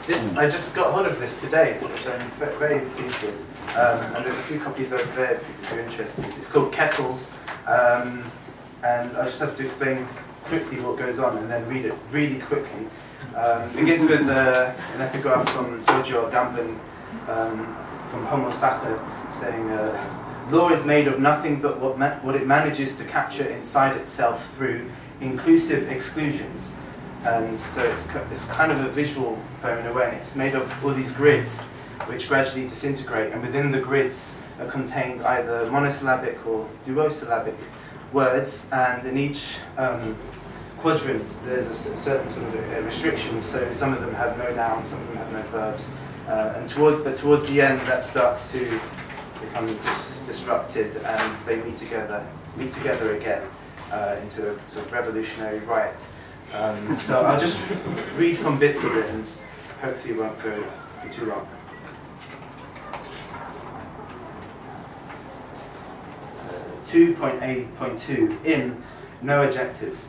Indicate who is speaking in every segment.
Speaker 1: I just got hold of this today, which I'm very pleased with. And there's a few copies over there if you're interested. It's called Kettles, and I just have to explain quickly what goes on and then read it really quickly. It begins with an epigraph from Giorgio Agamben from Homo Sacer, saying, "Law is made of nothing but what it manages to capture inside itself through inclusive exclusions." And so it's kind of a visual poem in a way, and it's made of all these grids which gradually disintegrate, and within the grids are contained either monosyllabic or duosyllabic words, and in each quadrant there's a certain sort of restrictions, so some of them have no nouns, some of them have no verbs, but towards the end that starts to become disrupted, and they meet together again into a sort of revolutionary riot. So I'll just read from bits of it and hopefully it won't go for too long. 2.8.2 in no adjectives.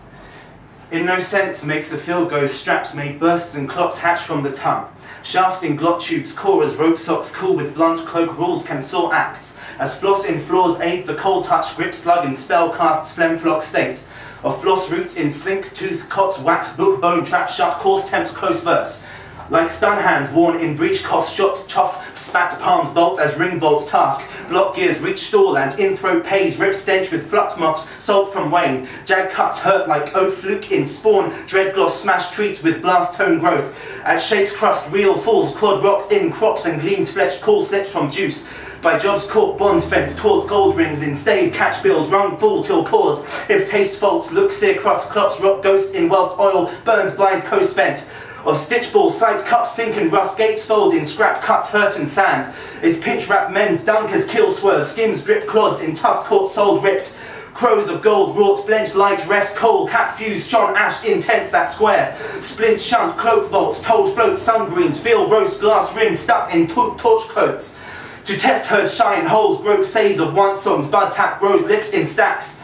Speaker 1: In no sense makes the field go straps made bursts and clots hatch from the tongue. Shafting glot tubes, core as rope socks cool with blunt cloak rules can saw acts. As floss in floors aid the cold touch grip slug in spell casts phlegm flock state. Of floss roots in slink tooth cots wax book bone trap shut coarse temps close verse. Like stun hands worn in breech coughs shot chuff spat palms bolt as ring bolts task. Block gears reach stall and in throat pays rip stench with flux moths salt from wane. Jag cuts hurt like oat fluke in spawn dread gloss smash treats with blast tone growth. As shakes crust reel falls clod rocked in crops and gleans fletched call slips from juice. By jobs caught bond fence taut gold rings in stave catch bills rung full till pause. If taste faults look sear crust clots rock ghost in whilst oil burns blind coast bent. Of stitch ball sight cups sink and rust gates fold in scrap cuts hurt and sand. Is pinch wrap mend dunk as kill swerve skims drip clods in tuft caught sold ripped. Crows of gold wrought blenched light rest coal cap fuse shone ash intense that square. Splint shunt cloak vaults told float sun greens feel roast glass rim stuck in torch coats. To test herd shine holes grope says of one songs bud tap grows lips in stacks.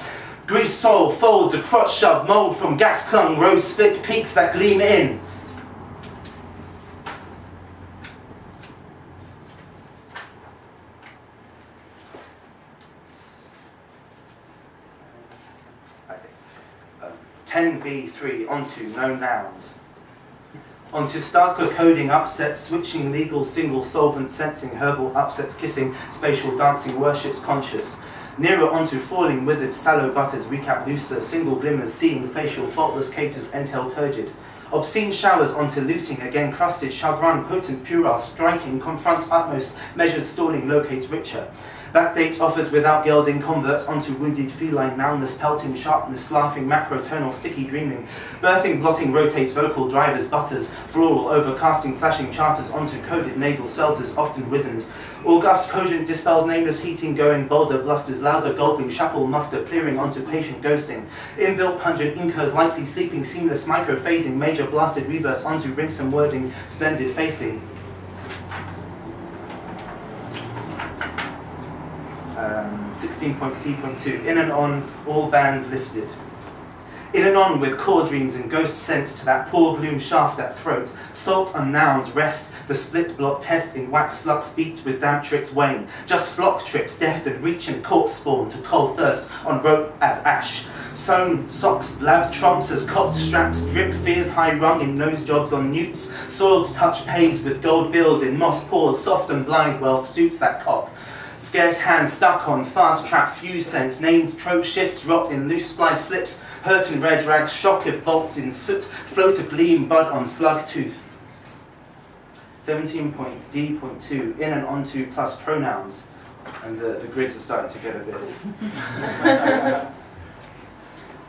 Speaker 1: Grease soil folds a crotch shove mould from gas clung rose split peaks that gleam in. Okay. 10b3 onto no nouns. Onto starker coding upsets, switching legal single solvent sensing herbal upsets kissing spatial dancing worships conscious. Nearer onto falling withered sallow butters recap looser single glimmers seeing facial faultless caters entail turgid. Obscene showers onto looting again crusted chagrin potent puerile striking confronts utmost measured stalling locates richer. Backdates offers without gelding converts onto wounded feline moundless pelting sharpness laughing macrotonal sticky dreaming. Birthing blotting rotates vocal drivers butters floral overcasting flashing charters onto coded nasal swelters often wizened. August cogent dispels nameless heating going bolder blusters louder gulping chapel muster clearing onto patient ghosting. Inbuilt pungent incurs likely sleeping seamless microphasing major blasted reverse onto ringsome wording splendid facing. 16.c.2 in and on all bands lifted. In and on with core dreams and ghost sense to that poor gloom shaft at throat. Salt on nouns rest, the split block test in wax flux beats with damp tricks wane. Just flock trips deft and reach and court spawn to cold thirst on rope as ash. Sewn socks blab trumps as copped straps drip fears high rung in nose jobs on newts. Soiled touch pays with gold bills in moss paws soft and blind wealth suits that cop. Scarce hands stuck on fast trap fuse sense named trope shifts rot in loose splice slips hurt in red rags shock if vaults in soot float a gleam bud on slug tooth. 17.d.2 in and onto plus pronouns, and the grids are starting to get a bit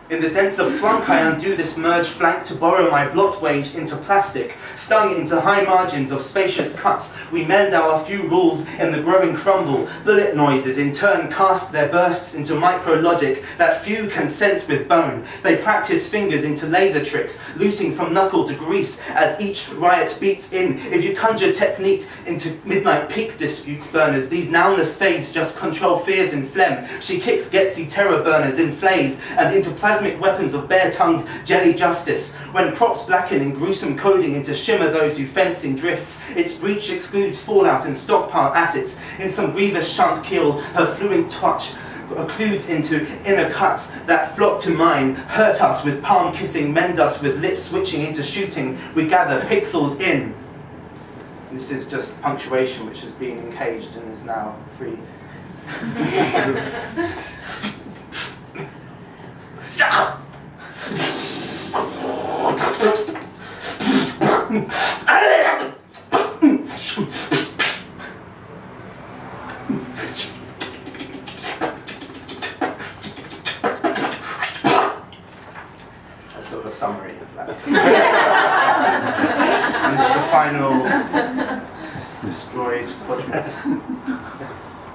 Speaker 1: in the denser flunk I undo this merged flank to borrow my blot wage into plastic. Stung into high margins of spacious cuts, we mend our few rules in the growing crumble. Bullet noises in turn cast their bursts into micro-logic that few can sense with bone. They practice fingers into laser tricks, looting from knuckle to grease as each riot beats in. If you conjure technique into midnight peak disputes burners, these nounless fays just control fears and phlegm. She kicks Getsy terror burners in flays and into plastic plasmic weapons of bare-tongued jelly justice. When crops blacken in gruesome coding into shimmer those who fence in drifts, its breach excludes fallout and stockpile assets. In some grievous shunt kill, her fluent touch occludes into inner cuts that flock to mine, hurt us with palm kissing, mend us with lips switching into shooting. We gather pixeled in. This is just punctuation which has been encaged and is now free. That's sort of a summary of that. And this is the final destroyed quadrant.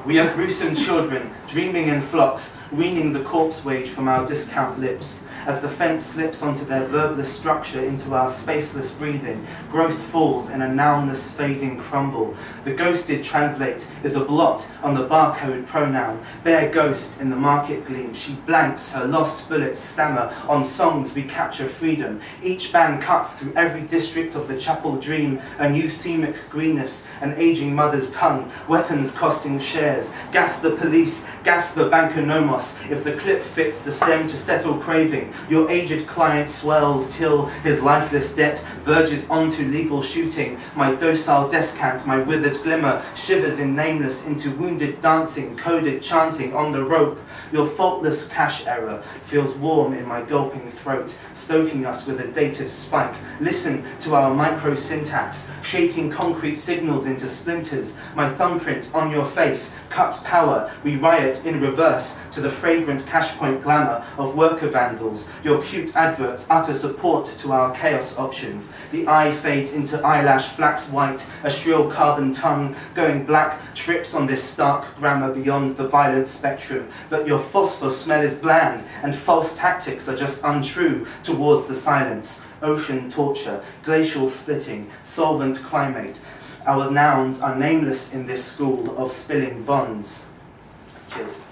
Speaker 1: We are gruesome children, dreaming in flocks, weaning the corpse wage from our discount lips. As the fence slips onto their verbless structure into our spaceless breathing, growth falls in a nounless fading crumble. The ghosted translate is a blot on the barcode pronoun, bare ghost in the market gleam. She blanks, her lost bullets stammer on songs we capture freedom. Each band cuts through every district of the chapel dream, a new semic greenness, an aging mother's tongue, weapons costing shares. Gas the police, gas the banconomos, if the clip fits the stem to settle craving. Your aged client swells till his lifeless debt verges onto legal shooting. My docile descant, my withered glimmer, shivers in nameless into wounded dancing, coded chanting on the rope. Your faultless cash error feels warm in my gulping throat, stoking us with a dative spike. Listen to our micro-syntax, shaking concrete signals into splinters. My thumbprint on your face cuts power. We riot in reverse to the fragrant cash point glamour of worker vandals. Your cute adverts utter support to our chaos options. The eye fades into eyelash flax white, a shrill carbon tongue going black trips on this stark grammar beyond the violent spectrum. But your phosphor smell is bland, and false tactics are just untrue towards the silence. Ocean torture, glacial splitting, solvent climate. Our nouns are nameless in this school of spilling bonds. Cheers.